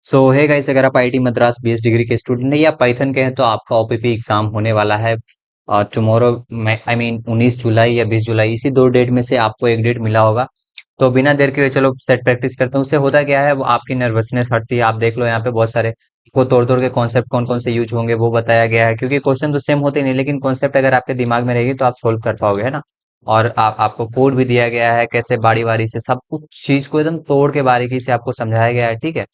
सो है गाइस, अगर आप आईआईटी मद्रास बीएस डिग्री के स्टूडेंट हैं या पाइथन के हैं तो आपका ओपीपी एग्जाम होने वाला है टुमारो। आई मीन 19 जुलाई या 20 जुलाई, इसी दो डेट में से आपको एक डेट मिला होगा। तो बिना देर के चलो सेट प्रैक्टिस करते हैं। उससे होता क्या है, वो आपकी नर्वसनेस हटती है। आप देख लो यहाँ पे बहुत सारे को तोड़ तोड़ के कॉन्सेप्ट कौन कौन से यूज होंगे वो बताया गया है, क्योंकि क्वेश्चन तो सेम होते नहीं, लेकिन कॉन्सेप्ट अगर आपके दिमाग में रहेगी तो आप सोल्व कर पाओगे, है ना। और आपको कोड भी दिया गया है, कैसे बारी बारी से सब कुछ चीज को एकदम तोड़ के बारीकी से आपको समझाया गया है, ठीक है।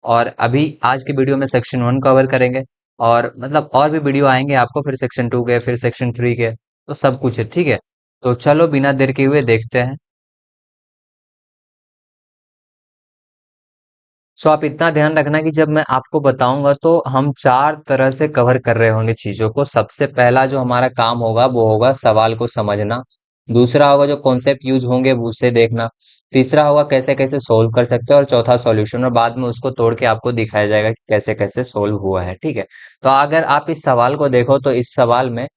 और अभी आज के वीडियो में सेक्शन 1 कवर करेंगे, और मतलब और भी वीडियो आएंगे आपको, फिर सेक्शन 2 के, फिर सेक्शन 3 के, तो सब कुछ है, ठीक है। तो चलो बिना देर के हुए देखते हैं। सो आप इतना ध्यान रखना कि जब मैं आपको बताऊंगा तो हम चार तरह से कवर कर रहे होंगे चीजों को। सबसे पहला जो हमारा काम होगा वो होगा सवाल को समझना। दूसरा होगा जो कॉन्सेप्ट यूज होंगे वो उसे देखना। तीसरा होगा कैसे कैसे सोल्व कर सकते हैं, और चौथा सॉल्यूशन, और बाद में उसको तोड़ के आपको दिखाया जाएगा कि कैसे कैसे सोल्व हुआ है, ठीक है। तो अगर आप इस सवाल को देखो तो इस सवाल में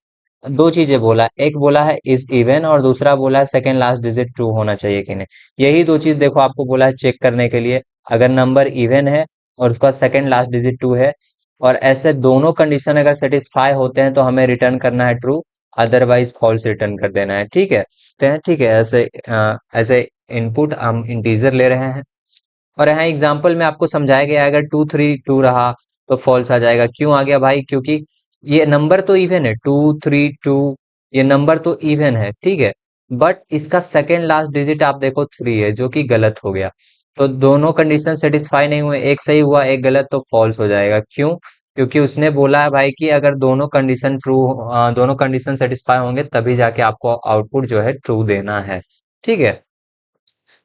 दो चीजें बोला है। एक बोला है इज इवन, और दूसरा बोला है सेकंड लास्ट डिजिट ट्रू होना चाहिए कि नहीं। यही दो चीज देखो आपको बोला है चेक करने के लिए। अगर नंबर इवन है और उसका सेकंड लास्ट डिजिट ट्रू है, और ऐसे दोनों कंडीशन अगर सेटिस्फाई होते हैं तो हमें रिटर्न करना है ट्रू, अदरवाइज फॉल्स रिटर्न कर देना है, ठीक है। ठीक है, ऐसे ऐसे इनपुट हम इंटीजर ले रहे हैं। और यहाँ एग्जाम्पल में आपको समझाया गया है, अगर 2 3 2 रहा तो फॉल्स आ जाएगा। क्यों आ गया भाई? क्योंकि ये नंबर तो इवन है, 2 3 2, ये नंबर तो इवन है, ठीक है। बट इसका सेकेंड लास्ट डिजिट आप देखो 3 है, जो कि गलत हो गया। तो दोनों कंडीशन सेटिस्फाई नहीं हुए, एक सही हुआ एक गलत, तो फॉल्स हो जाएगा। क्यों? क्योंकि उसने बोला है भाई कि अगर दोनों कंडीशन ट्रू, दोनों कंडीशन सेटिस्फाई होंगे तभी जाके आपको आउटपुट जो है ट्रू देना है, ठीक है।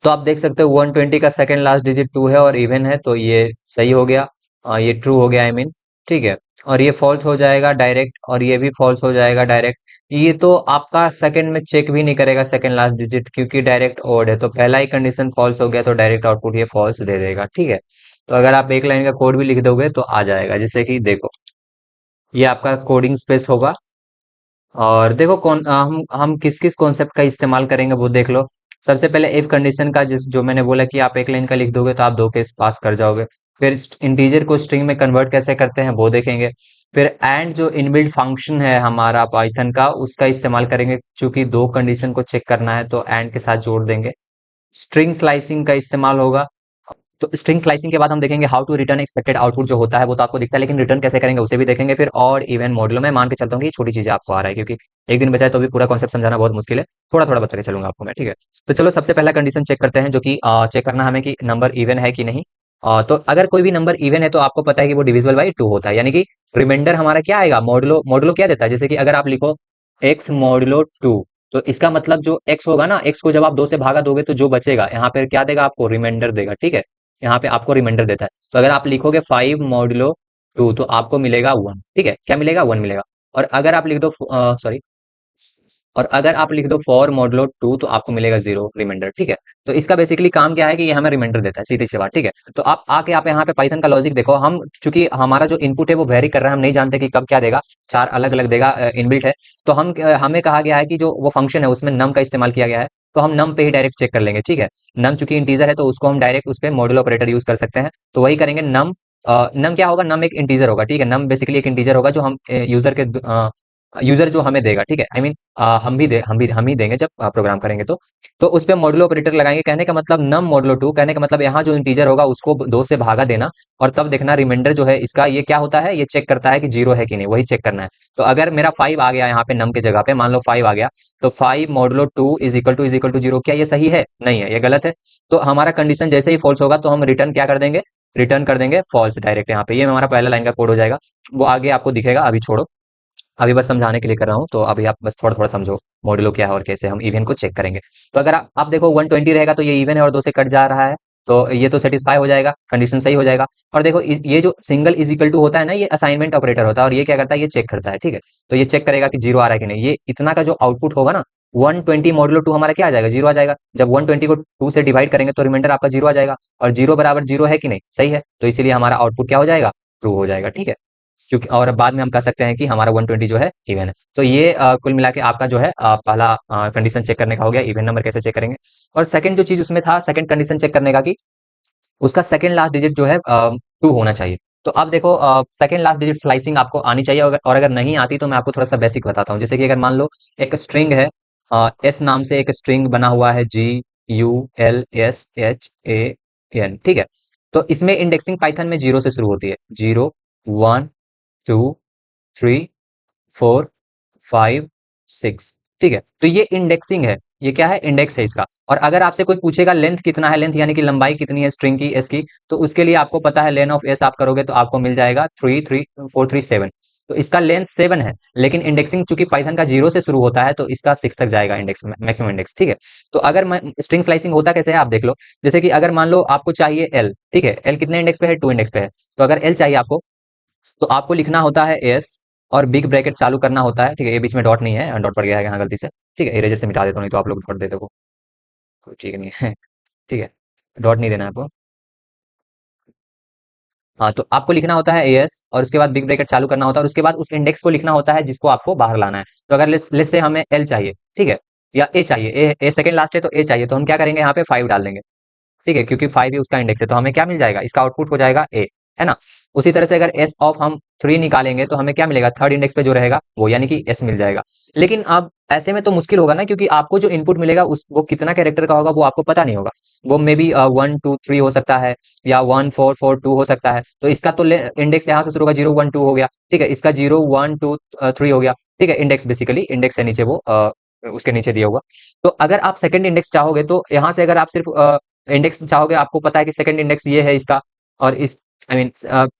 तो आप देख सकते हो 120 का सेकंड लास्ट डिजिट 2 है और इवन है, तो ये सही हो गया। ये ट्रू हो गया, आई मीन, ठीक है। और ये फॉल्स हो जाएगा डायरेक्ट, और ये भी फॉल्स हो जाएगा डायरेक्ट। ये तो आपका सेकंड में चेक भी नहीं करेगा सेकंड लास्ट डिजिट, क्योंकि डायरेक्ट ओड है। तो पहला ही कंडीशन फॉल्स हो गया तो डायरेक्ट आउटपुट ये फॉल्स दे देगा, ठीक है। तो अगर आप एक लाइन का कोड भी लिख दोगे तो आ जाएगा, जैसे कि देखो, ये आपका कोडिंग स्पेस होगा। और देखो कौन हम किस किस कॉन्सेप्ट का इस्तेमाल करेंगे वो देख लो। सबसे पहले इफ कंडीशन का, जिस जो मैंने बोला कि आप एक लाइन का लिख दोगे तो आप दो केस पास कर जाओगे। फिर इंटीजर को स्ट्रिंग में कन्वर्ट कैसे करते हैं वो देखेंगे। फिर एंड जो इनबिल्ट फंक्शन है हमारा पाइथन का, उसका इस्तेमाल करेंगे, क्योंकि दो कंडीशन को चेक करना है तो एंड के साथ जोड़ देंगे। स्ट्रिंग स्लाइसिंग का इस्तेमाल होगा। तो स्ट्रिंग स्लाइसिंग के बाद हम देखेंगे how to return expected output. जो होता है वो तो आपको दिखता है, लेकिन रिटर्न कैसे करेंगे उसे भी देखेंगे। फिर और इवन मॉड्यूलो में मान के चलता हूँ कि ये छोटी चीजें आपको आ रहा है, क्योंकि एक दिन बचा है तो भी पूरा कॉन्सेप्ट समझाना बहुत मुश्किल है। थोड़ा थोड़ा बता के चलूंगा आपको मैं, ठीक है। तो चलो सबसे पहला कंडीशन चेक करते हैं, जो कि चेक करना हमें कि नंबर इवन है कि नहीं। तो अगर कोई भी नंबर इवन है तो आपको पता है कि वो डिविजिबल बाई 2 होता है, यानी कि रिमाइंडर हमारा क्या आएगा, मॉडुलो। मॉडुलो क्या देता है? जैसे कि अगर आप लिखो एक्स मॉडुलो 2, तो इसका मतलब जो एक्स होगा ना, एक्स को जब आप 2 से भागा दोगे तो जो बचेगा यहाँ पे क्या देगा आपको, रिमाइंडर देगा, ठीक है। यहाँ पे आपको रिमाइंडर देता है। तो अगर आप लिखोगे 5 मॉडुलो 2 तो आपको मिलेगा 1, ठीक है। क्या मिलेगा? 1 मिलेगा। और अगर आप लिख दो, सॉरी, और अगर आप लिख दो 4 मॉडुलो 2 तो आपको मिलेगा 0 रिमाइंडर, ठीक है। तो इसका बेसिकली काम क्या है कि ये हमें रिमाइंडर देता है, सीधी सी बात, ठीक है। तो आप आके आप यहाँ पे पाइथन का लॉजिक देखो। हम चूंकि हमारा जो इनपुट है वो वेरी कर रहा है, हम नहीं जानते कि कब क्या देगा, चार अलग अलग देगा, इनबिल्ट है। तो हमें कहा गया है कि जो वो फंक्शन है उसमें नम का इस्तेमाल किया गया है, तो हम नम पे ही डायरेक्ट चेक कर लेंगे, ठीक है। नम चूंकि इंटीजर है तो उसको हम डायरेक्ट उस पर मॉड्यूल ऑपरेटर यूज कर सकते हैं, तो वही करेंगे। नम नम क्या होगा? नम एक इंटीजर होगा, ठीक है। नम बेसिकली एक इंटीजर होगा जो हम यूजर जो हमें देगा, ठीक है। आई मीन हम ही देंगे जब प्रोग्राम करेंगे तो उस पे मॉडुलो ऑपरेटर लगाएंगे। कहने का मतलब नम मॉडुलो 2, कहने का मतलब यहाँ जो इंटीजर होगा उसको 2 से भागा देना, और तब देखना रिमाइंडर जो है इसका ये क्या होता है, ये चेक करता है कि 0 है कि नहीं, वही चेक करना है। तो अगर मेरा 5 आ गया यहाँ पे नम के जगह पे, मान लो 5 आ गया, तो 5 मॉडुलो 2 इज इक्वल टू 0, क्या ये सही है? नहीं है, ये गलत है। तो हमारा कंडीशन जैसे ही फॉल्स होगा तो हम रिटर्न क्या कर देंगे, रिटर्न कर देंगे फॉल्स डायरेक्ट यहाँ पे। ये हमारा पहला लाइन का कोड हो जाएगा। वो आगे आपको दिखेगा, अभी छोड़ो, अभी बस समझाने के लिए कर रहा हूँ, तो अभी आप बस थोड़ा थोड़ा समझो मॉड्यूलो क्या है और कैसे हम इवन को चेक करेंगे। तो अगर आप देखो 120 रहेगा तो ये इवन है और 2 से कट जा रहा है, तो ये तो सेटिस्फाई हो जाएगा, कंडीशन सही हो जाएगा। और देखो ये जो सिंगल इज इक्वल टू होता है ना, ये असाइनमेंट ऑपरेटर होता है, और ये क्या करता है, ये चेक करता है, ठीक है। तो ये चेक करेगा कि 0 आ रहा है कि नहीं। ये इतना का जो आउटपुट होगा ना, 120 मॉडुलो 2 हमारा क्या आ जाएगा, 0 आ जाएगा। जब 120 को 2 से डिवाइड करेंगे तो रिमाइंडर आपका 0 आ जाएगा, और 0 बराबर 0 है कि नहीं, सही है। तो इसीलिए हमारा आउटपुट क्या हो जाएगा, ट्रू हो जाएगा, ठीक है। क्योंकि और बाद में हम कह सकते हैं कि हमारा 120 जो है इवन है। तो ये कुल मिला के आपका जो है पहला कंडीशन चेक करने का हो गया, इवन नंबर कैसे चेक करेंगे। और सेकंड जो चीज उसमें था, सेकंड कंडीशन चेक करने का कि उसका सेकंड लास्ट डिजिट जो है टू होना चाहिए। तो अब देखो सेकंड लास्ट डिजिट स्लाइसिंग आपको आनी चाहिए, और अगर नहीं आती तो मैं आपको थोड़ा सा बेसिक बताता हूँ। जैसे कि अगर मान लो एक स्ट्रिंग है, एस नाम से एक स्ट्रिंग बना हुआ है, GULSHAN, ठीक है। तो इसमें इंडेक्सिंग पाइथन में 0 से शुरू होती है, 0 1 2 3 4 5 6, ठीक है। तो ये इंडेक्सिंग है, ये क्या है, इंडेक्स है इसका। और अगर आपसे कोई पूछेगा लेंथ कितना है, लेंथ यानी कि लंबाई कितनी है स्ट्रिंग की, एस की, तो उसके लिए आपको पता है लेन ऑफ एस आप करोगे तो आपको मिल जाएगा 33437। तो इसका लेंथ 7 है, लेकिन इंडेक्सिंग चूंकि पाइथन का 0 से शुरू होता है तो इसका 6 तक जाएगा इंडेक्स, मैक्सिमम इंडेक्स, ठीक है। तो अगर मैं स्ट्रिंग स्लाइसिंग होता कैसे है आप देख लो। जैसे कि अगर मान लो आपको चाहिए एल, ठीक है, एल कितने इंडेक्स पे है, 2 इंडेक्स पे है। तो अगर एल चाहिए आपको, तो आपको लिखना होता है एस और बिग ब्रैकेट चालू करना होता है, ठीक है। ये बीच में डॉट नहीं है, डॉट पड़ गया है यहाँ गलती से, ठीक है। इरेजर से मिटा देता हूँ, नहीं तो आप लोग डॉट दे दो, कोई ठीक नहीं है। ठीक है, डॉट नहीं देना है आपको। हाँ, तो आपको लिखना होता है एस और उसके बाद बिग ब्रैकेट चालू करना होता है, और उसके बाद उस इंडेक्स को लिखना होता है जिसको आपको बाहर लाना है। तो अगर लेट्स से हमें एल चाहिए, ठीक है, या ए चाहिए, ए सेकंड लास्ट है तो ए चाहिए, तो हम क्या करेंगे, यहाँ पे 5 डाल देंगे, ठीक है, क्योंकि 5 ही उसका इंडेक्स है। तो हमें क्या मिल जाएगा, इसका आउटपुट हो जाएगा ए, है ना। उसी तरह से अगर एस ऑफ हम 3 निकालेंगे तो हमें क्या मिलेगा, थर्ड इंडेक्स पे जो रहेगा वो, यानी कि एस मिल जाएगा। लेकिन अब ऐसे में तो मुश्किल होगा ना, क्योंकि आपको जो इनपुट मिलेगा उस वो कितना कैरेक्टर का होगा वो आपको पता नहीं होगा। वो मे बी 1 2 3 हो सकता है, या 1 4 4 2 हो सकता है। तो इसका तो इंडेक्स यहाँ से शुरू होगा, 0 1 2 हो गया, ठीक है। इसका 0 1 2 3 हो गया, ठीक है। इंडेक्स बेसिकली इंडेक्स है नीचे वो, उसके नीचे दिया हुआ। तो अगर आप सेकंड इंडेक्स चाहोगे तो यहाँ से अगर आप सिर्फ इंडेक्स चाहोगे, आपको पता है कि सेकंड इंडेक्स ये है इसका, और इस आई मीन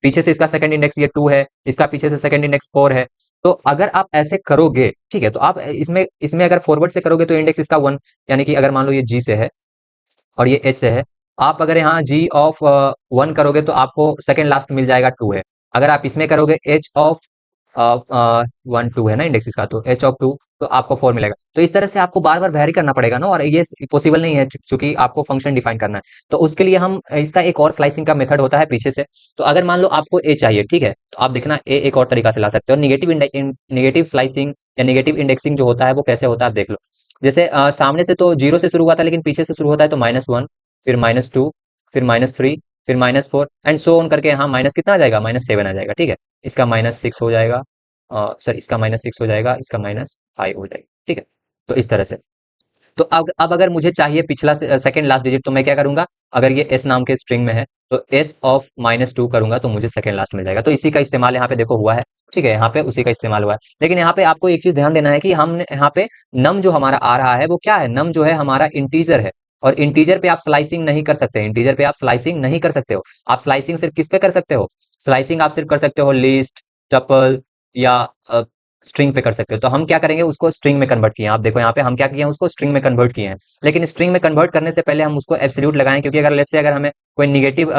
पीछे से इसका सेकंड इंडेक्स ये 2 है, इसका पीछे से सेकंड इंडेक्स 4 है। तो अगर आप ऐसे करोगे, ठीक है, तो आप इसमें इसमें अगर फॉरवर्ड से करोगे तो इंडेक्स इसका 1, यानी कि अगर मान लो ये जी से है और ये एच से है, आप अगर यहाँ जी ऑफ 1 करोगे तो आपको सेकंड लास्ट मिल जाएगा 2 है। अगर आप इसमें करोगे एच ऑफ 1 2 है ना इंडेक्स इसका, तो एच ऑफ 2, तो आपको 4 मिलेगा। तो इस तरह से आपको बार बार वेरी करना पड़ेगा ना, और ये पॉसिबल नहीं है चूंकि आपको फंक्शन डिफाइन करना है। तो उसके लिए हम इसका एक और स्लाइसिंग का मेथड होता है पीछे से। तो अगर मान लो आपको ए चाहिए, ठीक है, तो आप देखना ए एक और तरीका से ला सकते हो। निगेटिव स्लाइसिंग या निगेटिव इंडेक्सिंग जो होता है वो कैसे होता है आप देख लो। जैसे सामने से तो 0 से शुरू हुआ था, लेकिन पीछे से शुरू होता है तो -1, फिर -2, फिर -3, फिर -4 एंड सो ऑन करके यहाँ माइनस कितना आ जाएगा, -7 आ जाएगा, ठीक है। इसका -6 हो जाएगा, सर इसका -6 हो जाएगा, इसका -5 हो जाएगा, ठीक है। तो इस तरह से। तो अब अगर मुझे चाहिए पिछला सेकंड लास्ट डिजिट, तो मैं क्या करूंगा, अगर ये एस नाम के स्ट्रिंग में है तो एस ऑफ -2 करूंगा तो मुझे सेकंड लास्ट मिल जाएगा। तो इसी का इस्तेमाल यहाँ पे देखो हुआ है, ठीक है, यहाँ पे उसी का इस्तेमाल हुआ है। लेकिन यहाँ पे आपको एक चीज ध्यान देना है कि हमने यहाँ पे नम जो हमारा आ रहा है वो क्या है, नम जो है हमारा इंटीजर है। और इंटीजर पे आप स्लाइसिंग नहीं कर सकते, इंटीजर पे आप स्लाइसिंग नहीं कर सकते हो। आप स्लाइसिंग सिर्फ किस पे कर सकते हो, स्लाइसिंग आप सिर्फ कर सकते हो लिस्ट, टपल या स्ट्रिंग पे कर सकते हो। तो हम क्या करेंगे, उसको स्ट्रिंग में कन्वर्ट किए हैं। आप देखो यहाँ पे हम क्या किए हैं, उसको स्ट्रिंग में कन्वर्ट किए हैं। लेकिन स्ट्रिंग में कन्वर्ट करने से पहले हम उसको एब्सोल्यूट लगाएं, क्योंकि अगर लेट्स से अगर हमें कोई निगेटिव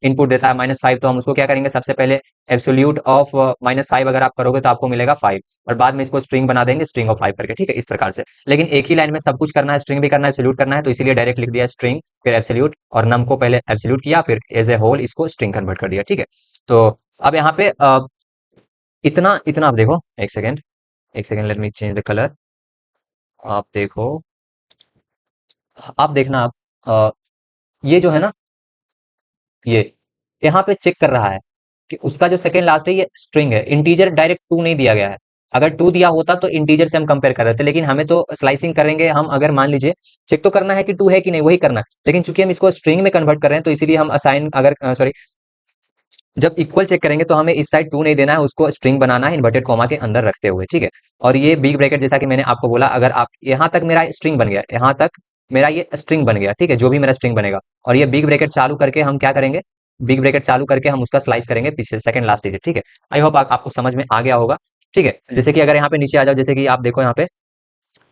इनपुट देता है -5, तो हम उसको क्या करेंगे, सबसे पहले एब्सोल्यूट ऑफ -5 अगर आप करोगे तो आपको मिलेगा 5, और बाद में इसको स्ट्रिंग बना देंगे स्ट्रिंग ऑफ 5 करके, ठीक है, इस प्रकार से। लेकिन एक ही लाइन में सब कुछ करना है, स्ट्रिंग भी करना है, एब्सोल्यूट करना है, तो इसीलिए डायरेक्ट लिख दिया स्ट्रिंग फिर एब्सोल्यूट, और नम को पहले एब्सोल्यूट किया फिर एज ए होल इसको स्ट्रिंग कन्वर्ट कर दिया, ठीक है। तो अब यहाँ पे इतना इतना आप देखो, एक सेकेंड, एक second, late me change the colour. आप देखो, आप देखना आप अ, ये जो है ना, ये यहाँ पे चेक कर रहा है कि उसका जो सेकंड लास्ट है ये स्ट्रिंग है, इंटीजर डायरेक्ट 2 नहीं दिया गया है। अगर 2 दिया होता तो इंटीजर से हम कंपेयर कर रहे थे, लेकिन हमें तो स्लाइसिंग करेंगे हम, अगर मान लीजिए चेक तो करना है कि 2 है कि नहीं, वही करना है। लेकिन चूंकि हम इसको स्ट्रिंग में कन्वर्ट कर रहे हैं तो इसीलिए हम असाइन, अगर सॉरी, जब इक्वल चेक करेंगे तो हमें इस साइड 2 नहीं देना है, उसको स्ट्रिंग बनाना है इन्वर्टेड कॉमा के अंदर रखते हुए, ठीक है। और ये बिग ब्रैकेट जैसा कि मैंने आपको बोला, अगर आप यहाँ तक मेरा स्ट्रिंग बन गया, यहाँ तक मेरा ये स्ट्रिंग बन गया, ठीक है, जो भी मेरा स्ट्रिंग बनेगा, और ये बिग ब्रैकेट चालू करके हम क्या करेंगे, बिग ब्रैकेट चालू करके हम उसका स्लाइस करेंगे पीछे सेकंड लास्ट डिजिट, ठीक है। आई होप आपको समझ में आ गया होगा, ठीक है। जैसे कि अगर यहाँ पे नीचे आ जाओ, जैसे कि आप देखो यहाँ पे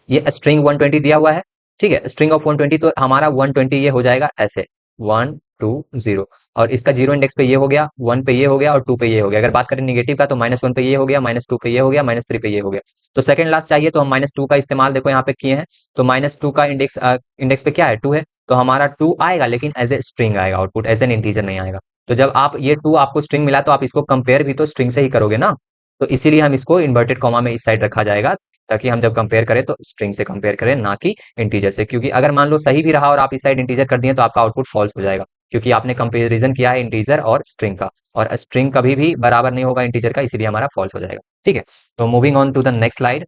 ये स्ट्रिंग 120 दिया हुआ है, ठीक है, स्ट्रिंग ऑफ 120, तो हमारा 120 ये हो जाएगा ऐसे 1 2 0, और इसका 0 इंडेक्स पे ये हो गया, 1 पे ये हो गया और 2 पे ये हो गया। अगर बात करें निगेटिव का तो -1 पे ये हो गया, -2 पे ये हो गया, -3 पे ये हो गया। तो सेकंड लास्ट चाहिए तो हम -2 का इस्तेमाल देखो यहाँ पे किए हैं। तो -2 का इंडेक्स इंडेक्स पे क्या है, 2 है, तो हमारा 2 आएगा, लेकिन एज ए स्ट्रिंग आएगा आउटपुट, एज एन इंटीजर नहीं आएगा। तो जब आप ये 2 आपको स्ट्रिंग मिला तो आप इसको कंपेयर भी तो स्ट्रिंग से ही करोगे ना। तो इसीलिए हम इसको इन्वर्टेड कॉमा में इस साइड रखा जाएगा, ताकि हम जब कंपेयर करें तो स्ट्रिंग से कंपेयर करें, ना कि इंटीजर से। क्योंकि अगर मान लो सही भी रहा और आप इस साइड इंटीजर कर दिए तो आपका आउटपुट फॉल्स हो जाएगा। क्योंकि आपने कंपैरिजन किया है इंटीजर और स्ट्रिंग का, और स्ट्रिंग कभी भी बराबर नहीं होगा इंटीजर का, इसीलिए हमारा फॉल्स हो जाएगा। ठीक है, तो moving on to the next slide.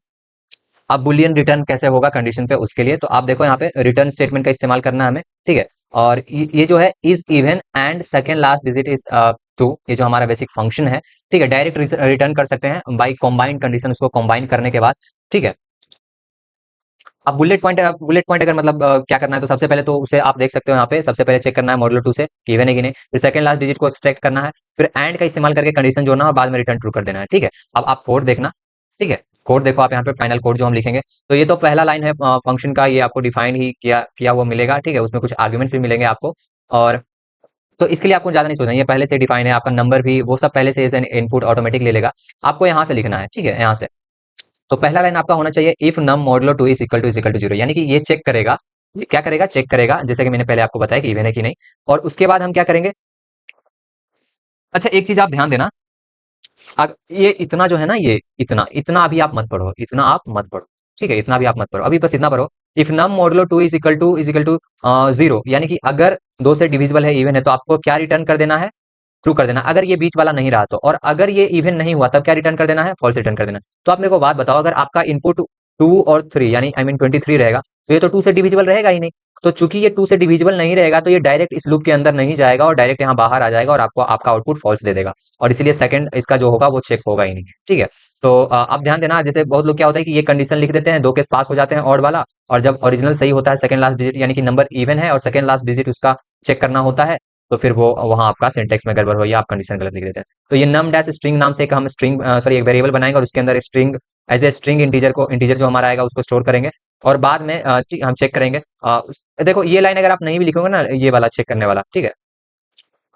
अब बुलियन रिटर्न कैसे होगा कंडीशन पे, उसके लिए तो आप देखो यहाँ पे रिटर्न स्टेटमेंट का इस्तेमाल करना है हमें। ठीक है, और ये जो है is even and second last digit is two, ये जो हमारा बेसिक फंक्शन है। ठीक है, डायरेक्ट रिटर्न कर सकते हैं बाई कॉम्बाइंड कंडीशन, उसको कॉम्बाइन करने के बाद। ठीक है, अब बुलेट पॉइंट अगर मतलब क्या करना है, तो सबसे पहले तो उसे आप देख सकते हो यहाँ पे, सबसे पहले चेक करना है मॉडुलो 2 से कि इवन है कि नहीं, फिर सेकंड लास्ट डिजिट को एक्सट्रैक्ट करना है, फिर एंड का इस्तेमाल करके कंडीशन जोड़ना और बाद में रिटर्न ट्रू कर देना है। ठीक है, अब आप कोड देखना। ठीक है, कोड देखो आप यहाँ पे, फाइनल कोड जो हम लिखेंगे, तो ये तो पहला लाइन है फंक्शन का, ये आपको डिफाइन ही किया किया हुआ मिलेगा। ठीक है, उसमें कुछ आर्ग्यूमेंट्स भी मिलेंगे आपको, और तो इसके लिए आपको ज्यादा नहीं सोचना, ये पहले से डिफाइन है, आपका नंबर भी वो सब पहले से इनपुट ऑटोमेटिक ले लेगा। आपको यहाँ से लिखना है। ठीक है, यहाँ से तो पहला लाइन आपका होना चाहिए, if num modulo 2 is equal to 0, यानी कि ये चेक करेगा, ये क्या करेगा, चेक करेगा, जैसे कि मैंने पहले आपको बताया कि इवन है कि नहीं। और उसके बाद हम क्या करेंगे, अच्छा एक चीज आप ध्यान देना, ये इतना जो है ना, ये इतना इतना अभी आप मत पढ़ो, इतना आप मत पढ़ो। ठीक है, इतना भी आप मत पढ़ो, अभी बस इतना पढ़ो, if num modulo 2 is equal to 0, यानी कि अगर दो से डिविजिबल है, इवन है, तो आपको क्या रिटर्न कर देना है, ट्रू कर देना, अगर ये बीच वाला नहीं रहा तो। और अगर ये इवन नहीं हुआ तब क्या रिटर्न कर देना है, फॉल्स रिटर्न कर देना है। तो आप मेरे को बात बताओ, अगर आपका इनपुट 2 और 3 यानी आई मीन 23 रहेगा, तो ये तो 2 से डिविजिबल रहेगा ही नहीं। तो चूंकि ये 2 से डिविजिबल नहीं रहेगा, तो ये डायरेक्ट इस लूप के अंदर नहीं जाएगा और डायरेक्ट यहाँ बाहर आ जाएगा और आपको आपका आउटपुट फॉल्स दे देगा, और इसीलिए सेकंड इसका जो होगा वो चेक होगा ही नहीं। ठीक है, तो अब ध्यान देना, जैसे बहुत लोग क्या होता है कि ये कंडीशन लिख देते हैं, दो केस पास हो जाते हैं ऑड वाला, और जब ओरिजिनल सही होता है, सेकंड लास्ट डिजिट यानी कि नंबर इवन है और सेकंड लास्ट डिजिट उसका चेक करना होता है, तो फिर वो वहां आपका सिंटेक्स में गड़बड़ हो या आप कंडीशन गलत लिख देते हैं। तो ये नम डैश स्ट्रिंग नाम से एक हम स्ट्रिंग सॉरी एक वेरिएबल बनाएंगे, और उसके अंदर string as a string integer जो हमारा आएगा उसको स्टोर करेंगे, और बाद में हम चेक करेंगे। देखो ये लाइन अगर आप नहीं भी लिखोगे ना, ये वाला चेक करने वाला, ठीक है,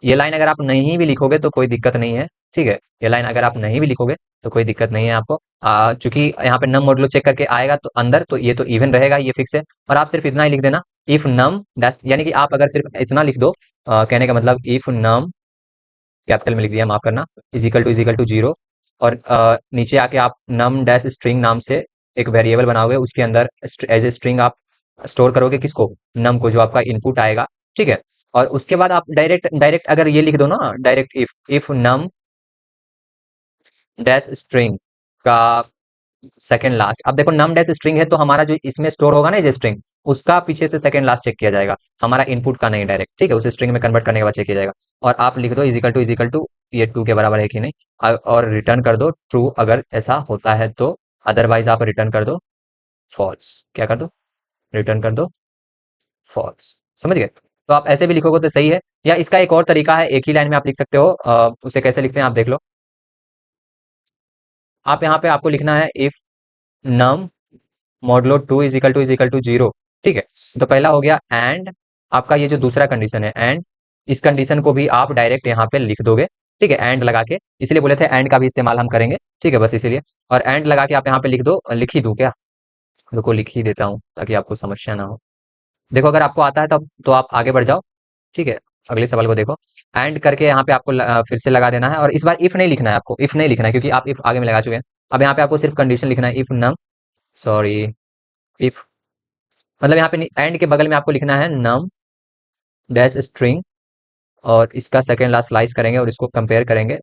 ये लाइन अगर आप नहीं भी लिखोगे तो कोई दिक्कत नहीं है। ठीक है, ये लाइन अगर आप नहीं भी लिखोगे तो कोई दिक्कत नहीं है आपको, चूंकि यहाँ पे नम मॉडुलो चेक करके आएगा तो अंदर, तो ये तो इवन रहेगा, ये फिक्स है। और आप सिर्फ इतना ही लिख देना, इफ नम डैश, यानी कि आप अगर सिर्फ इतना लिख दो, कहने का मतलब इफ नम, कैपिटल में लिख दिया, माफ करना, इज इक्वल टू 0, और नीचे आके आप नम डैश स्ट्रिंग नाम से एक वेरिएबल बनाओगे, उसके अंदर एज ए स्ट्रिंग आप स्टोर करोगे किसको, नम को, जो आपका इनपुट आएगा। ठीक है, और उसके बाद आप डायरेक्ट डायरेक्ट अगर ये लिख दो ना, direct if num dash string का सेकंड लास्ट, अब देखो नम डैश स्ट्रिंग है तो हमारा जो इसमें स्टोर होगा ना, ये स्ट्रिंग, उसका पीछे से सेकंड लास्ट चेक किया जाएगा, हमारा इनपुट का नहीं डायरेक्ट। ठीक है, उस स्ट्रिंग में कन्वर्ट करने के बाद चेक किया जाएगा। और आप लिख दो इज इक्वल टू ये 2 के बराबर है कि नहीं, और रिटर्न कर दो ट्रू अगर ऐसा होता है तो, अदरवाइज आप रिटर्न कर दो फॉल्स। क्या कर दो, रिटर्न कर दो फॉल्स। समझ गए, तो आप ऐसे भी लिखोगे तो सही है, या इसका एक और तरीका है, एक ही लाइन में आप लिख सकते हो, उसे कैसे लिखते हैं आप देख लो। आप यहाँ पे आपको लिखना है, if num modulo 2 is equal to 0। ठीक है, तो पहला हो गया एंड, आपका ये जो दूसरा कंडीशन है एंड, इस कंडीशन को भी आप डायरेक्ट यहाँ पे लिख दोगे। ठीक है, एंड लगा के, इसलिए बोले थे एंड का भी इस्तेमाल हम करेंगे। ठीक है, बस इसीलिए, और एंड लगा के आप यहाँ पे लिख दो, लिख ही दू क्या, रुको लिख ही देता हूँ ताकि आपको समस्या ना हो। देखो अगर आपको आता है तब तो आप आगे बढ़ जाओ। ठीक है, अगले सवाल को देखो, एंड करके यहाँ पे आपको फिर से लगा देना है, और इस बार इफ नहीं लिखना है आपको, इफ नहीं लिखना है क्योंकि आप इफ आगे में लगा चुके हैं। अब यहाँ पे आपको सिर्फ कंडीशन लिखना है, इफ नम, सॉरी, इफ, मतलब यहाँ पे एंड के बगल में आपको लिखना है नम डैश स्ट्रिंग, और इसका सेकंड लास्ट स्लाइस करेंगे और इसको कंपेयर करेंगे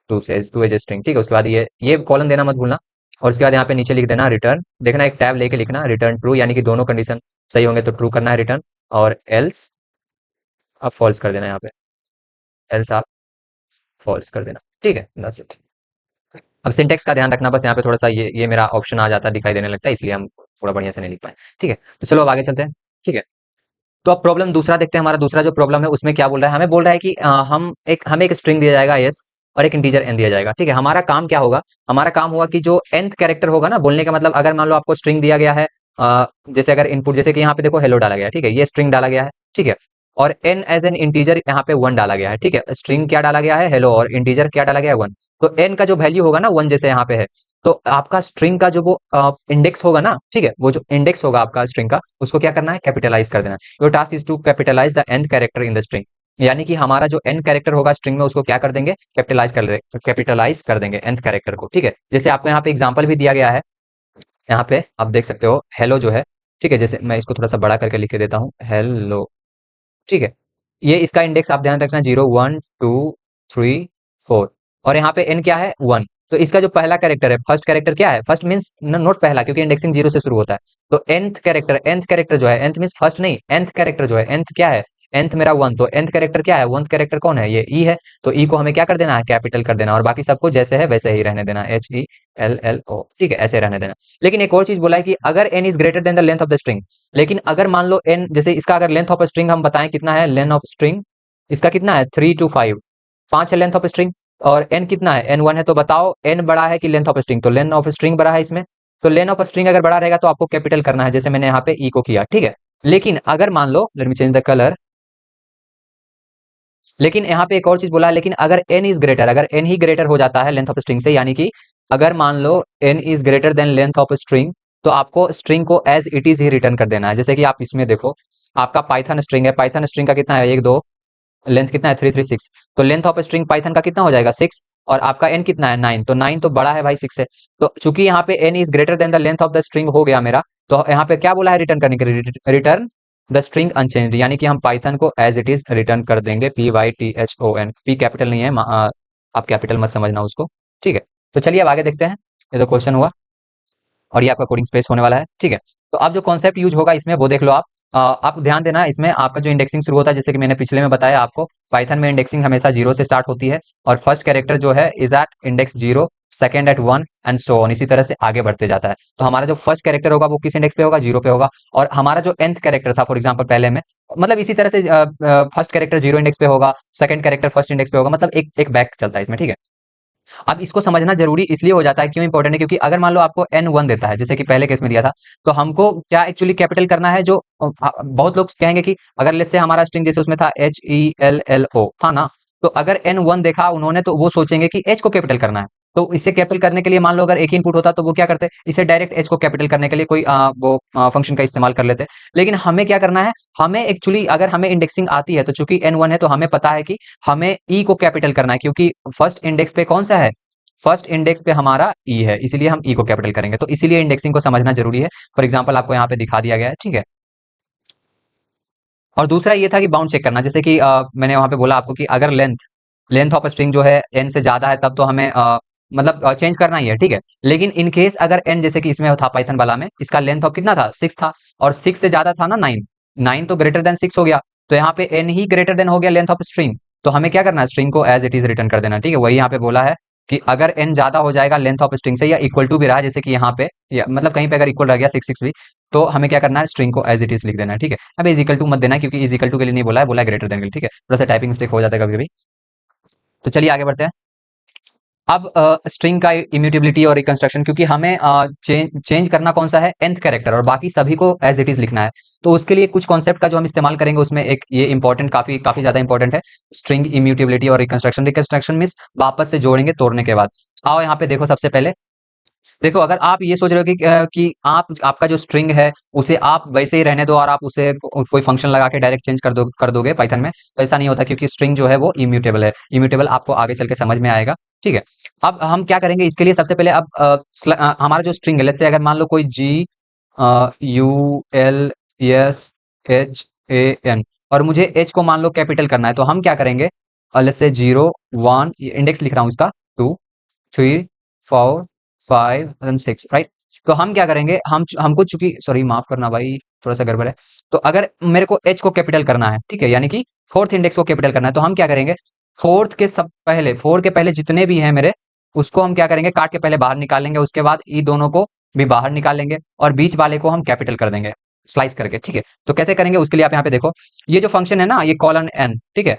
टू एज स्ट्रिंग। ठीक है, उसके बाद ये कॉलन देना मत भूलना, और उसके बाद यहाँ पे नीचे लिख देना रिटर्न, देखना एक टैब लेके लिखना रिटर्न ट्रू, यानी कि दोनों कंडीशन सही होंगे तो ट्रू करना है रिटर्न, और एल्स आप फॉल्स कर देना, यहाँ पे एल्स आप फॉल्स कर देना। ठीक है, दैट्स इट। अब सिंटेक्स का ध्यान रखना, बस यहाँ पे थोड़ा सा ये मेरा ऑप्शन आ जाता है, दिखाई देने लगता है, इसलिए हम थोड़ा बढ़िया से नहीं लिख पाए। ठीक है, तो चलो अब आगे चलते हैं। ठीक है, तो अब प्रॉब्लम दूसरा देखते हैं, हमारा दूसरा जो प्रॉब्लम है उसमें क्या बोल रहा है, हमें बोल रहा है कि हमें एक स्ट्रिंग दिया जाएगा एस, और एक इंटीजर एन दिया जाएगा। ठीक है, हमारा काम क्या होगा, हमारा काम होगा कि जो nth कैरेक्टर होगा ना, बोलने का मतलब, अगर मान लो आपको स्ट्रिंग दिया गया है, जैसे अगर इनपुट, जैसे कि यहाँ पे देखो हेलो डाला गया है, ठीक है, ये स्ट्रिंग डाला गया है। ठीक है, और एन एज एन इंटीजर यहाँ पे 1 डाला गया है। ठीक है, स्ट्रिंग क्या डाला गया है, हेलो, और इंटीजर क्या डाला गया है, 1। तो एन का जो वैल्यू होगा ना 1, जैसे यहाँ पे है, तो आपका स्ट्रिंग का जो वो इंडेक्स होगा ना, ठीक है, वो जो इंडेक्स होगा आपका स्ट्रिंग का, उसको क्या करना है, कैपिटलाइज कर देना है। Your task is to capitalise the nth character in the string, यानी कि हमारा जो n कैरेक्टर होगा स्ट्रिंग में, उसको क्या कर देंगे, कैपिटलाइज कर देंगे nth कैरेक्टर को। ठीक है, जैसे आपको यहाँ पे एग्जांपल भी दिया गया है, यहाँ पे आप देख सकते हो हेलो जो है। ठीक है, जैसे मैं इसको थोड़ा सा बड़ा करके लिख के देता हूँ, हेलो। ठीक है, ये इसका इंडेक्स आप ध्यान रखना, 0 1 2 3 4, और यहाँ पे n क्या है 1। तो इसका जो पहला कैरेक्टर है, फर्स्ट कैरेक्टर क्या है, फर्स्ट मीन्स नोट पहला, क्योंकि इंडेक्सिंग 0 से शुरू होता है। तो nth कैरेक्टर जो है, nth मीन्स फर्स्ट नहीं, nth कैरेक्टर जो है, nth क्या है, nth मेरा 1, तो nth कैरेक्टर क्या है, 1th कैरेक्टर कौन है, ये e है। तो e को हमें क्या कर देना है, कैपिटल कर देना, और बाकी सबको जैसे है वैसे ही रहने देना, HELLO, ठीक है, ऐसे रहने देना। लेकिन एक और चीज बोला है कि अगर n is greater then the length of the string, लेकिन अगर मान लो n, जैसे इसका अगर लेंथ ऑफ स्ट्रिंग हम बताएं कितना है, लेंथ ऑफ स्ट्रिंग इसका कितना है 3 to 5, 5 है लेंथ ऑफ स्ट्रिंग, और n कितना है, n1 है। तो बताओ n बड़ा है कि लेंथ ऑफ स्ट्रिंग, तो लेंथ ऑफ स्ट्रिंग बड़ा है इसमें। तो लेंथ ऑफ स्ट्रिंग अगर बड़ा रहेगा तो आपको कैपिटल करना है, जैसे मैंने यहाँ पे e को किया, ठीक है। लेकिन अगर मान लो, let me change the colour, लेकिन यहाँ पे एक और चीज बोला है, लेकिन अगर n इज ग्रेटर, अगर n ही ग्रेटर हो जाता है लेंथ ऑफ स्ट्रिंग से, यानी कि अगर मान लो n is greater than length of string, तो आपको स्ट्रिंग को एज इट इज ही रिटर्न कर देना है। जैसे कि आप इसमें देखो, आपका पाइथन स्ट्रिंग है, पाइथन स्ट्रिंग का कितना है 1 2, लेंथ कितना है 3 3 6, तो लेंथ ऑफ स्ट्रिंग पाइथन का कितना हो जाएगा 6, और आपका n कितना है 9, तो 9 तो बड़ा है भाई 6 से। तो चूंकि यहाँ पे n is greater then the length of the string हो गया मेरा, तो यहाँ पे क्या बोला है रिटर्न करने के लिए, रिटर्न द स्ट्रिंग अनचेंज्ड, यानी कि हम पाइथन को एज इट इज रिटर्न कर देंगे, PYTHON, पी कैपिटल नहीं है, आप कैपिटल मत समझना उसको, ठीक है। तो चलिए अब आगे देखते हैं, ये तो क्वेश्चन हुआ, और ये आपका कोडिंग स्पेस होने वाला है, ठीक है। तो अब जो कॉन्सेप्ट यूज होगा इसमें वो देख लो आप। आप ध्यान देना, इसमें आपका जो इंडेक्सिंग शुरू होता है, जैसे कि मैंने पिछले में बताया आपको, पाइथन में इंडेक्सिंग हमेशा 0 से स्टार्ट होती है, और फर्स्ट कैरेक्टर जो है is at index 0, second at 1 and so on, इसी तरह से आगे बढ़ते जाता है। तो हमारा जो फर्स्ट कैरेक्टर होगा वो किस इंडेक्स पे होगा, 0 पे होगा, और हमारा जो nth कैरेक्टर था फॉर एग्जांपल पहले में, मतलब इसी तरह से फर्स्ट कैरेक्टर 0 इंडेक्स पे होगा, सेकंड कैरेक्टर फर्स्ट इंडेक्स पे होगा, मतलब एक एक बैक चलता है इसमें, ठीक है। अब इसको समझना जरूरी इसलिए हो जाता है, क्यों इंपॉर्टेंट है, क्योंकि अगर मान लो आपको n1 देता है, जैसे कि पहले केस में दिया था, तो हमको क्या एक्चुअली कैपिटल करना है, जो बहुत लोग कहेंगे कि अगर लेट्स से हमारा स्ट्रिंग जैसे उसमें था HELLO था ना, तो अगर n1 देखा उन्होंने तो वो सोचेंगे कि h को कैपिटल करना है। तो इसे कैपिटल करने के लिए मान लो अगर एक ही इनपुट होता तो वो क्या करते, इसे डायरेक्ट h को कैपिटल करने के लिए कोई वो फंक्शन का इस्तेमाल कर लेते। लेकिन हमें क्या करना है, हमें एक्चुअली अगर हमें इंडेक्सिंग आती है, तो चूंकि n1 है तो हमें पता है कि हमें e को कैपिटल करना है, क्योंकि फर्स्ट इंडेक्स पे कौन सा है, फर्स्ट इंडेक्स पे हमारा ई है, इसीलिए हम ई को कैपिटल करेंगे। तो इसीलिए इंडेक्सिंग को समझना जरूरी है। फॉर एग्जांपल आपको यहाँ पे दिखा दिया गया है, ठीक है। और दूसरा ये था कि बाउंड चेक करना, जैसे कि मैंने वहां पे बोला आपको कि अगर लेंथ लेंथ ऑफ स्ट्रिंग जो है n से ज्यादा है, तब तो हमें मतलब चेंज करना ही है, ठीक है। लेकिन इन केस अगर n, जैसे कि इसमें था पाइथन वाला में, इसका लेंथ ऑफ कितना था 6 था, और 6 से ज्यादा था ना 9, 9 तो ग्रेटर देन 6 हो गया, तो यहाँ पे n ही ग्रेटर देन हो गया लेंथ ऑफ स्ट्रिंग। तो हमें क्या करना है, स्ट्रिंग को एज इट इज रिटर्न कर देना, ठीक है। वही यहाँ पे बोला है कि अगर n ज्यादा हो जाएगा लेंथ ऑफ स्ट्रिंग से, या इक्वल टू भी रहा, जैसे कि यहाँ पे या मतलब कहीं पे अगर इक्वल रह गया 6 6 भी, तो हमें क्या करना है, स्ट्रिंग को एज इट इज लिख देना है, ठीक है। अब इजिकल टू मत देना, क्योंकि इजिकल टू के लिए नहीं बोला है, बोला है ग्रेटर देन के लिए, ठीक है। थोड़ा सा टाइपिंग मिस्टेक हो जाता है कभी कभी। तो चलिए आगे बढ़ते हैं। अब स्ट्रिंग का इम्यूटेबिलिटी और रिकंस्ट्रक्शन, क्योंकि हमें चेंज करना कौन सा है, nth कैरेक्टर, और बाकी सभी को एज इट इज लिखना है। तो उसके लिए कुछ कॉन्सेप्ट का जो हम इस्तेमाल करेंगे, उसमें एक ये इंपॉर्टेंट, काफी काफी ज्यादा इंपॉर्टेंट है, स्ट्रिंग इम्यूटेबिलिटी और रिकंस्ट्रक्शन। रिकंस्ट्रक्शन मींस वापस से जोड़ेंगे तोड़ने के बाद। आओ यहाँ पे देखो, सबसे पहले देखो, अगर आप ये सोच रहे हो कि आप आपका जो स्ट्रिंग है उसे आप वैसे ही रहने दो, और आप उसे कोई फंक्शन लगा के डायरेक्ट चेंज कर दोगे पाइथन में, तो ऐसा नहीं होता, क्योंकि स्ट्रिंग जो है वो इम्यूटेबल है। इम्यूटेबल आपको आगे चल के समझ में आएगा, ठीक है। अब हम क्या करेंगे इसके लिए, सबसे पहले अब हमारा जो स्ट्रिंग है, जैसे अगर मान लो कोई GULSHAN, और मुझे h को मान लो कैपिटल करना है, तो हम क्या करेंगे, लेट्स से 0 1 इंडेक्स लिख रहा हूं इसका, 2 3 4 5 एंड 6, राइट। तो हम क्या करेंगे, हमको चूंकि, सॉरी माफ करना भाई, थोड़ा सा गड़बड़ है। तो अगर मेरे को h को कैपिटल करना है, ठीक है, यानी कि फोर्थ इंडेक्स को कैपिटल करना है, तो हम क्या करेंगे, फोर के पहले जितने भी हैं मेरे, उसको हम क्या करेंगे, काट के पहले बाहर निकाल लेंगे, उसके बाद ई दोनों को भी बाहर निकाल लेंगे, और बीच वाले को हम कैपिटल कर देंगे स्लाइस करके, ठीक है। तो कैसे करेंगे उसके लिए आप यहाँ पे देखो, ये जो फंक्शन है ना, ये कॉलन n, ठीक है,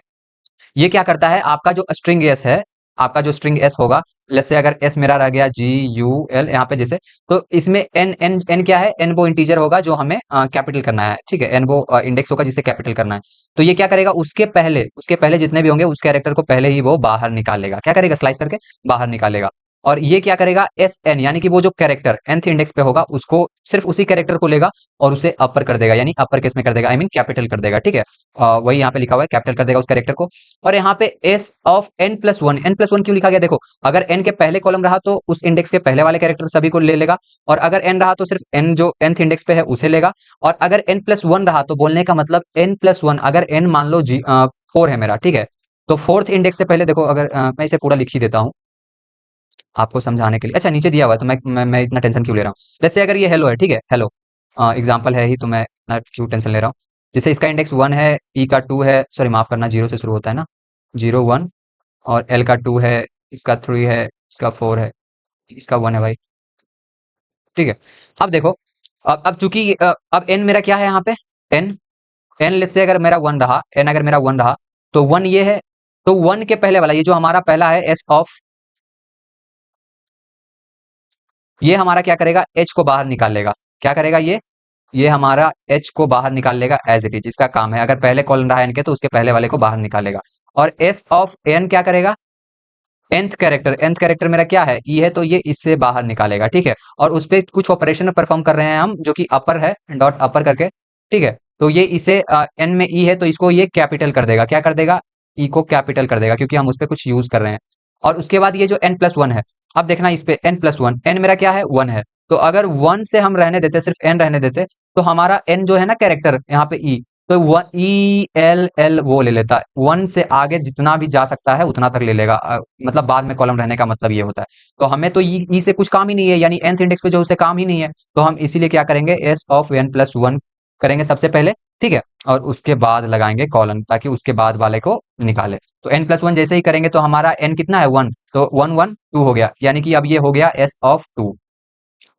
ये क्या करता है, आपका जो स्ट्रिंग एस है, आपका जो स्ट्रिंग एस होगा, लेट्स से अगर एस मेरा रह गया GUL यहाँ पे जैसे, तो इसमें एन एन एन क्या है, एन वो इंटीजर होगा जो हमें कैपिटल करना है, ठीक है। एन वो इंडेक्स होगा जिसे कैपिटल करना है। तो ये क्या करेगा, उसके पहले जितने भी होंगे उस कैरेक्टर को पहले ही वो बाहर निकाल लेगा, क्या करेगा, स्लाइस करके बाहर निकालेगा। और ये क्या करेगा, एस एन, यानी कि वो जो कैरेक्टर nth इंडेक्स पे होगा उसको, सिर्फ उसी कैरेक्टर को लेगा और उसे अपर कर देगा, यानी अपर केस में कर देगा, आई मीन कैपिटल कर देगा, ठीक है। वही यहाँ पे लिखा हुआ है, कैपिटल कर देगा उस कैरेक्टर को। और यहाँ पे S of N plus one, N plus one क्यों लिखा गया, देखो अगर एन के पहले कॉलम रहा तो उस इंडेक्स के पहले वाले कैरेक्टर सभी को ले लेगा, और अगर एन रहा तो सिर्फ एन जो nth इंडेक्स पे है उसे लेगा। और अगर एन प्लस वन रहा तो बोलने का मतलब एन प्लस वन, अगर एन मान लो जी 4 है मेरा, ठीक है, तो फोर्थ इंडेक्स से पहले देखो, अगर मैं इसे पूरा लिख ही देता हूँ आपको समझाने के लिए। अच्छा नीचे दिया हुआ है तो मैं इतना टेंशन क्यों ले रहा हूँ। जैसे अगर ये हेलो है, ठीक है, हेलो एग्जाम्पल है ही, तो मैं इतना क्यों टेंशन ले रहा हूँ। जैसे इसका इंडेक्स वन है, ई का टू है, सॉरी माफ करना, जीरो से शुरू होता है ना, जीरो वन, और एल का टू है, इसका थ्री है, इसका फोर है, इसका वन है भाई, ठीक है। अब देखो, अब चूंकि अब एन मेरा क्या है यहाँ पे, एन, एन लेट्स से अगर मेरा वन रहा, एन अगर मेरा वन रहा, तो वन ये है, तो वन के पहले वाला ये जो हमारा पहला है एस ऑफ, ये हमारा क्या करेगा, एच को बाहर निकाल लेगा। क्या करेगा ये हमारा एच को बाहर निकाल लेगा एज इट इज, इसका काम है। अगर पहले कॉलम रहा एन के तो उसके पहले वाले को बाहर निकालेगा। और एस ऑफ एन क्या करेगा, nth कैरेक्टर, nth कैरेक्टर मेरा क्या है, ई है, तो ये इससे बाहर निकालेगा, ठीक है। और उस पर कुछ ऑपरेशन परफॉर्म कर रहे हैं हम, जो कि अपर है, डॉट अपर करके, ठीक है। तो ये इसे एन में ई है तो इसको ये कैपिटल कर देगा, क्या कर देगा, ई को कैपिटल कर देगा, क्योंकि हम उस पर कुछ यूज कर रहे हैं। और उसके बाद ये जो एन प्लस वन है, अब देखना इस पे एन प्लस वन, एन मेरा क्या है, वन है, तो अगर वन से हम रहने देते, सिर्फ एन रहने देते, तो हमारा एन जो है ना कैरेक्टर यहाँ पे ई, तो ई एल एल वो ले लेता है, वन से आगे जितना भी जा सकता है उतना तक ले लेगा, मतलब बाद में कॉलम रहने का मतलब ये होता है। तो हमें तो ई से कुछ काम ही नहीं है, यानी nth इंडेक्स पे जो उसे काम ही नहीं है, तो हम इसीलिए क्या करेंगे, S of N plus one करेंगे सबसे पहले, ठीक है, और उसके बाद लगाएंगे कॉलम, ताकि उसके बाद वाले को निकाले। तो एन प्लस वन जैसे ही करेंगे तो हमारा एन कितना है, वन, तो वन वन टू हो गया, यानी कि अब ये हो गया एस ऑफ टू,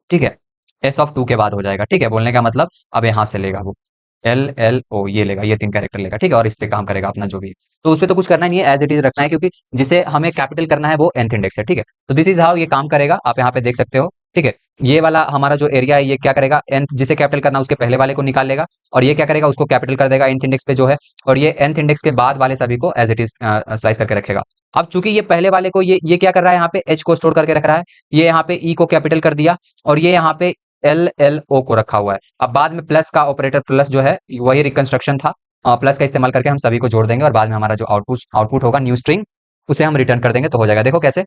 ठीक है, एस ऑफ टू के बाद हो जाएगा, ठीक है, बोलने का मतलब अब यहां से लेगा वो एल एल ओ, ये लेगा, ये तीन कैरेक्टर लेगा, ठीक है, और इस पे काम करेगा अपना जो भी है। तो उस पे तो कुछ करना नहीं है, एज इट इज रखना है, क्योंकि जिसे हमें कैपिटल करना है वो nth इंडेक्स है, ठीक है। तो दिस इज हाउ ये काम करेगा, आप यहाँ पे देख सकते हो, ठीक है। ये वाला हमारा जो एरिया है, ये क्या करेगा, nth जिसे कैपिटल करना है उसके पहले वाले को निकाल लेगा, और ये क्या करेगा, उसको कैपिटल कर देगा nth इंडेक्स पे जो है, और ये nth इंडेक्स के बाद वाले सभी को एज इट इज स्लाइस करके रखेगा। अब चूंकि ये पहले वाले को ये क्या कर रहा है, यहाँ पे एच को स्टोर करके रख रहा है, ये यहाँ पे ई को कैपिटल कर दिया, और ये यहाँ पे एल एल ओ को रखा हुआ है। अब बाद में प्लस का ऑपरेटर, प्लस जो है वही रिकंस्ट्रक्शन था, प्लस का इस्तेमाल करके हम सभी को जोड़ देंगे, और बाद में हमारा जो आउटपुट आउटपुट होगा न्यू स्ट्रिंग, उसे हम रिटर्न कर देंगे, तो हो जाएगा। देखो कैसे,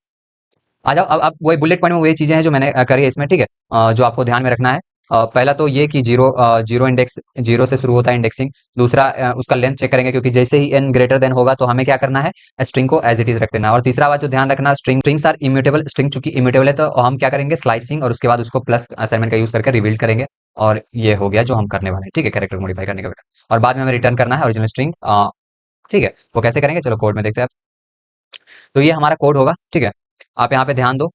आ जाओ, अब वही बुलेट पॉइंट में वही चीजें हैं जो मैंने करी है इसमें, ठीक है। जो आपको ध्यान में रखना है, पहला तो ये कि जीरो इंडेक्स, जीरो से शुरू होता है इंडेक्सिंग। दूसरा उसका लेंथ चेक करेंगे, क्योंकि जैसे ही एन ग्रेटर देन होगा तो हमें क्या करना है, स्ट्रिंग को एज इट इज रख देना। और तीसरा बात जो ध्यान रखना, स्ट्रिंग्स आर इम्यूटेबल, स्ट्रिंग चूंकि इम्यूटेबल है तो हम क्या करेंगे, स्लाइसिंग, और उसके बाद उसको प्लस असाइनमेंट का यूज करके रिबिल्ड करेंगे। और ये हो गया जो हम करने वाले हैं, ठीक है, कैरेक्टर मॉडिफाई करने के बाद, और बाद में हमें रिटर्न करना है ओरिजिनल स्ट्रिंग, ठीक है। वो कैसे करेंगे, चलो कोड में देखते हैं। तो ये हमारा कोड होगा, ठीक है। आप यहाँ पे ध्यान दो,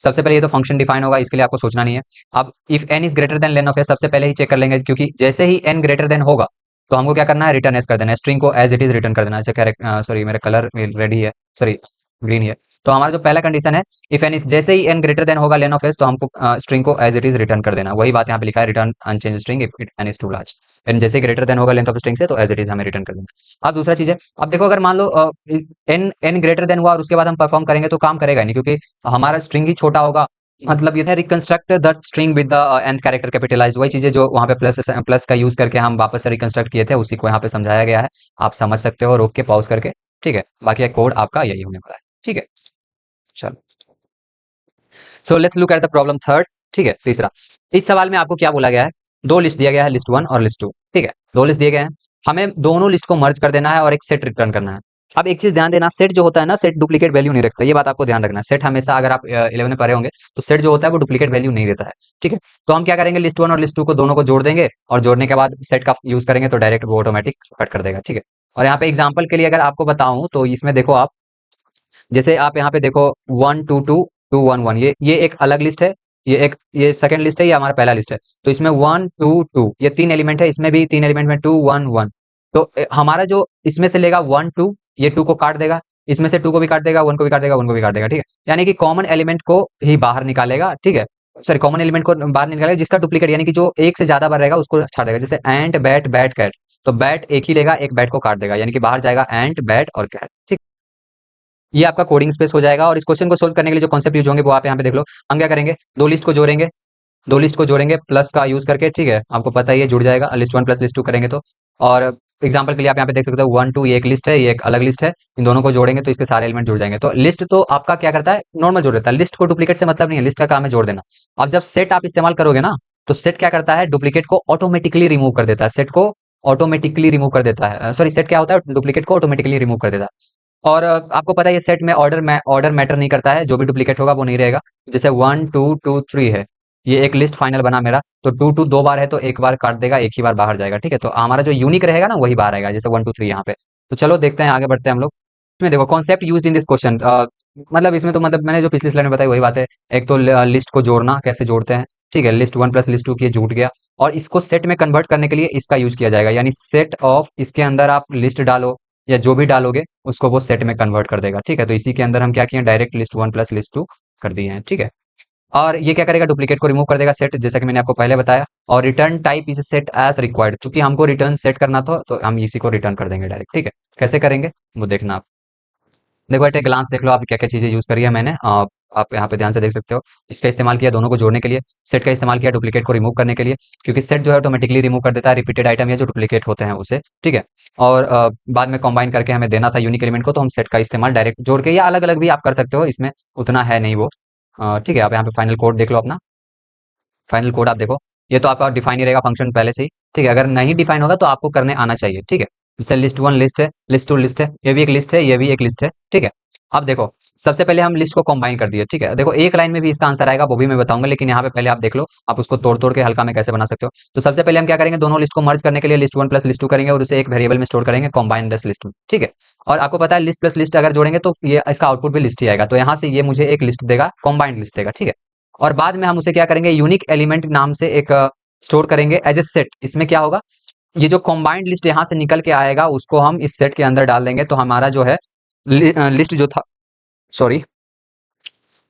सबसे पहले ये तो फंक्शन डिफाइन होगा, इसके लिए आपको सोचना नहीं है। अब if N is greater than len of S, सबसे पहले ही चेक कर लेंगे, क्योंकि जैसे ही एन ग्रेटर देन होगा तो हमको क्या करना है, रिटर्न एस कर देना है, स्ट्रिंग को एज इट इज रिटर्न कर देना है। अच्छा कैरेक्ट, सॉरी मेरा कलर रेड ही है, सॉरी ग्रीन ही है। तो हमारा जो पहला कंडीशन है, इफ एन इज, जैसे ही एन ग्रेटर देन होगा लेन ऑफ एस, तो हमको स्ट्रिंग को एज इट इज रिटर्न कर देना। वही बात यहाँ पे लिखा है, return unchanged string if it N is too large. N जैसे ग्रेटर देन होगा लेंथ ऑफ स्ट्रिंग से, तो एज इट इज हमें रिटर्न कर देना। अब दूसरा चीज है, अब देखो अगर मान लो एन एन ग्रेटर देन हुआ और उसके बाद हम परफॉर्म करेंगे तो काम करेगा नहीं, क्योंकि हमारा स्ट्रिंग ही छोटा होगा। मतलब ये था, reconstruct that string with the nth character capitalise, वही चीजें जो वहां पे प्लस प्लस का यूज करके हम वापस से रिकंस्ट्रक्ट किए थे, उसी को यहाँ पे समझाया गया है। आप समझ सकते हो रोक के पॉज करके, ठीक है। बाकी कोड आपका यही होने वाला है, ठीक है। चलो, so let's look at the problem third, ठीक है, तीसरा। इस सवाल में आपको क्या बोला गया है, दो लिस्ट दिया गया है, लिस्ट वन और लिस्ट टू, ठीक है, दो लिस्ट दिए गए हैं, हमें दोनों लिस्ट को मर्ज कर देना है और एक सेट रिटर्न करना है। अब एक चीज ध्यान देना, सेट जो होता है ना, सेट डुप्लीकेट वैल्यू नहीं रखता, ये बात आपको ध्यान रखना है। सेट हमेशा, अगर आप 11 में पढ़े होंगे, तो सेट जो होता है वो डुप्लीकेट वैल्यू नहीं देता है, ठीक है। तो हम क्या करेंगे, लिस्ट वन और लिस्ट टू को दोनों को जोड़ देंगे, और जोड़ने के बाद सेट का यूज करेंगे तो डायरेक्ट वो ऑटोमेटिक कट कर देगा, ठीक है। और यहाँ पे एग्जाम्पल के लिए अगर आपको बताऊं तो इसमें देखो आप, जैसे आप यहाँ पे देखो 1 2 2 2 1 1, ये एक अलग लिस्ट है, ये सेकंड लिस्ट है, ये हमारा पहला लिस्ट है। तो इसमें 1 2 2 ये तीन एलिमेंट है, इसमें भी तीन एलिमेंट में 2 1 1। तो हमारा जो इसमें से लेगा 1 2, ये 2 को काट देगा, इसमें से 2 को भी काट देगा, 1 को भी काट देगा, 1 को भी काट देगा, ठीक है। यानी कि कॉमन एलिमेंट को ही बाहर निकालेगा, ठीक है। सॉरी, कॉमन एलिमेंट को बाहर निकालेगा, जिसका डुप्लीकेट यानी कि जो एक से ज्यादा बार रहेगा उसको छाड़ देगा। जैसे एंट बैट बैट कैट, तो बैट एक ही लेगा, एक बैट को काट देगा, यानी कि बाहर जाएगा एंट बैट और कैट, ठीक। ये आपका कोडिंग स्पेस हो जाएगा। और इस क्वेश्चन को सोल्व करने के लिए जो कॉन्सेप्ट यूज होंगे वो आप यहाँ पे देख लो। हम क्या करेंगे, दो लिस्ट को जोड़ेंगे प्लस का यूज करके, ठीक है, आपको पता ही है जुड़ जाएगा, list one plus list two करेंगे तो। और एग्जांपल के लिए आप यहाँ पे देख सकते हो 1 2 ये एक लिस्ट है, ये एक अलग लिस्ट है, इन दोनों को जोड़ेंगे तो इसके सारे एलिमेंट जुड़ जाएंगे। तो लिस्ट तो आपका क्या करता है, नॉर्मल जोड़ देता है, लिस्ट को डुप्लीकेट से मतलब नहीं है, लिस्ट का काम है जोड़ देना। अब जब सेट आप इस्तेमाल करोगे ना, तो सेट क्या करता है, डुप्लीकेट को ऑटोमेटिकली रिमूव कर देता है, सेट को ऑटोमेटिकली रिमूव कर देता है, सॉरी, सेट क्या होता है, डुप्लीकेट को ऑटोमेटिकली रिमूव कर देता है। और आपको पता है ये सेट में ऑर्डर मैटर नहीं करता है, जो भी डुप्लीकेट होगा वो नहीं रहेगा। जैसे 1 2 2 3 है, ये एक लिस्ट फाइनल बना मेरा, तो 2 2 दो बार है तो एक बार काट देगा, एक ही बार बाहर जाएगा, ठीक है। तो हमारा जो यूनिक रहेगा ना वही बाहर आएगा, जैसे 1 2 3 यहाँ पे। तो चलो देखते हैं, आगे बढ़ते हैं हम लोग। इसमें देखो concept used in this question, मतलब इसमें तो मतलब मैंने जो पिछली स्लाइड में बताई वही बात है। एक तो लिस्ट को जोड़ना कैसे जोड़ते हैं, ठीक है, list one plus list two की जुट गया, और इसको सेट में कन्वर्ट करने के लिए इसका यूज किया जाएगा, यानी सेट ऑफ, इसके अंदर आप लिस्ट डालो या जो भी डालोगे उसको वो सेट में कन्वर्ट कर देगा, ठीक है। तो इसी के अंदर हम क्या किए, direct list one plus list two कर दिए हैं, ठीक है। और ये क्या करेगा, डुप्लीकेट को रिमूव कर देगा सेट, जैसा कि मैंने आपको पहले बताया। और return type is set as required, चूंकि हमको रिटर्न सेट करना था तो हम इसी को रिटर्न कर देंगे डायरेक्ट, ठीक है। कैसे करेंगे वो देखना आप। देखो एट ए ग्लांस देख लो आप क्या क्या चीजें यूज करी है मैंने, आप यहाँ पे ध्यान से देख सकते हो। इसका इस्तेमाल किया दोनों को जोड़ने के लिए, सेट का इस्तेमाल किया डुप्लीकेट को रिमूव करने के लिए, क्योंकि सेट जो है ऑटोमेटिकली रिमूव कर देता है रिपीटेड आइटम या जो डुप्लीकेट होते हैं उसे, ठीक है। और बाद में कंबाइन करके हमें देना था यूनिक एलिमेंट को, तो हम सेट का इस्तेमाल डायरेक्ट जोड़ के या अलग अलग भी आप कर सकते हो, इसमें उतना है नहीं वो, ठीक है। आप यहाँ पे फाइनल कोड देख लो अपना, फाइनल कोड आप देखो, ये तो आपका डिफाइन ही रहेगा फंक्शन पहले से ही, ठीक है। अगर नहीं डिफाइन होगा तो आपको करने आना चाहिए, ठीक है। जैसे लिस्ट वन लिस्ट है, लिस्ट टू लिस्ट है, ये भी एक लिस्ट है, ये भी एक लिस्ट है, ठीक है। अब देखो सबसे पहले हम लिस्ट को कंबाइन कर दिए, ठीक है। देखो एक लाइन में भी इसका आंसर आएगा, वो भी मैं बताऊंगा, लेकिन यहाँ पे पहले आप देख लो, आप उसको तोड़ तोड़ के हल्का में कैसे बना सकते हो। तो सबसे पहले हम क्या करेंगे, दोनों लिस्ट को मर्ज करने के लिए list one plus list two करेंगे और उसे एक वेरिएबल में स्टोर करेंगे, कंबाइन लिस्ट में, ठीक है। और आपको पता है लिस्ट प्लस लिस्ट अगर जोड़ेंगे तो ये इसका आउटपुट भी लिस्ट ही आएगा, तो यहाँ से ये मुझे एक लिस्ट देगा, कंबाइंड लिस्ट देगा, ठीक है। और बाद में हम उसे क्या करेंगे, यूनिक एलिमेंट नाम से एक स्टोर करेंगे एज ए सेट। इसमें क्या होगा, ये जो कंबाइंड लिस्ट यहाँ से निकल के आएगा उसको हम इस सेट के अंदर डाल देंगे, तो हमारा जो है लिस्ट जो था, सॉरी,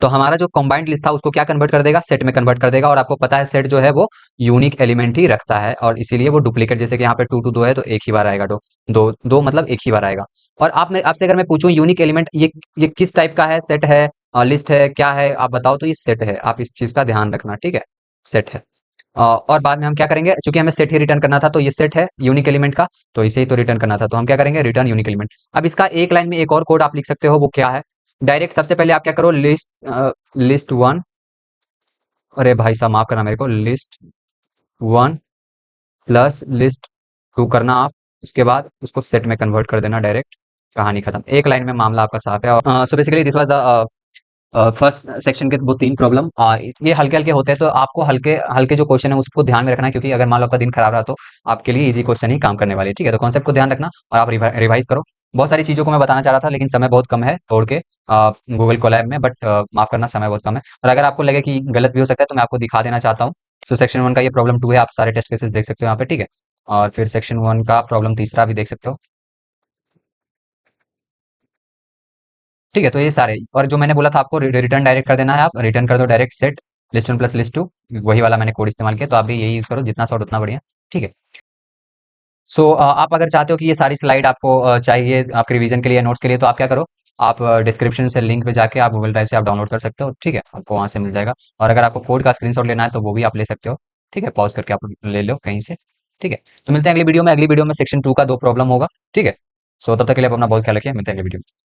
तो हमारा जो कंबाइंड लिस्ट था उसको क्या कन्वर्ट कर देगा, सेट में कन्वर्ट कर देगा। और आपको पता है सेट जो है वो यूनिक एलिमेंट ही रखता है, और इसीलिए वो डुप्लीकेट, जैसे कि यहाँ पे 2 2 2 है तो एक ही बार आएगा, दो दो दो मतलब एक ही बार आएगा। और आपसे अगर मैं पूछूं यूनिक एलिमेंट ये किस टाइप का है, सेट है, लिस्ट है, क्या है, आप बताओ, तो ये सेट है, आप इस चीज का ध्यान रखना, ठीक है, सेट है। और बाद में हम क्या करेंगे, चूंकि हमें सेट ही रिटर्न करना था, तो ये सेट है यूनिक एलिमेंट का, तो इसे ही तो रिटर्न करना था, तो हम क्या करेंगे, रिटर्न यूनिक एलिमेंट। अब इसका एक लाइन में एक और कोड आप लिख सकते हो, वो क्या है, डायरेक्ट सबसे पहले आप क्या करो, लिस्ट वन, अरे भाई साहब माफ करना मेरे को, list one plus list two करना आप, उसके बाद उसको सेट में कन्वर्ट कर देना डायरेक्ट, कहानी खत्म, एक लाइन में मामला आपका साफ है। So basically this was the first section के वो तीन प्रॉब्लम, ये हल्के हल्के होते हैं, तो आपको हल्के हल्के जो क्वेश्चन है उसको ध्यान में रखना है, क्योंकि अगर मान लो आपका दिन खराब रहा तो आपके लिए इजी क्वेश्चन ही काम करने वाले हैं, ठीक है। तो कॉन्सेप्ट को ध्यान रखना और आप रिवाइज करो। बहुत सारी चीजों को मैं बताना चाह रहा था, लेकिन समय बहुत कम है तोड़ के गूगल कोलैब में, बट माफ करना, समय बहुत कम है। और अगर आपको लगे कि गलत भी हो सकता है तो मैं आपको दिखा देना चाहता हूँ। सो सेक्शन वन का ये प्रॉब्लम टू है, आप सारे टेस्ट केसेस देख सकते हो यहाँ पे, ठीक है। और फिर सेक्शन वन का प्रॉब्लम तीसरा भी देख सकते हो, ठीक है। तो ये सारे, और जो मैंने बोला था आपको रिटर्न डायरेक्ट कर देना है, आप रिटर्न कर दो direct set list one plus list two, वही वाला मैंने कोड इस्तेमाल किया, तो आप भी यही यूज करो, जितना शॉर्ट उतना बढ़िया, ठीक है। सो आप अगर चाहते हो कि ये सारी स्लाइड आपको चाहिए आपके रिवीजन के लिए, नोट्स के लिए, तो आप क्या करो, आप डिस्क्रिप्शन से लिंक पे जाके आप गूगल ड्राइव से आप डाउनलोड कर सकते हो, ठीक है, आपको वहां से मिल जाएगा। और अगर आपको कोड का स्क्रीनशॉट लेना है तो वो भी आप ले सकते हो, ठीक है, पॉज करके आप ले लो कहीं से, ठीक है। तो मिलते हैं अगली वीडियो में, अगली वीडियो में सेक्शन टू का दो प्रॉब्लम होगा, ठीक है। सो तब तक के लिए आप अपना बहुत ख्याल रखिए, मिलते हैं अगली वीडियो में।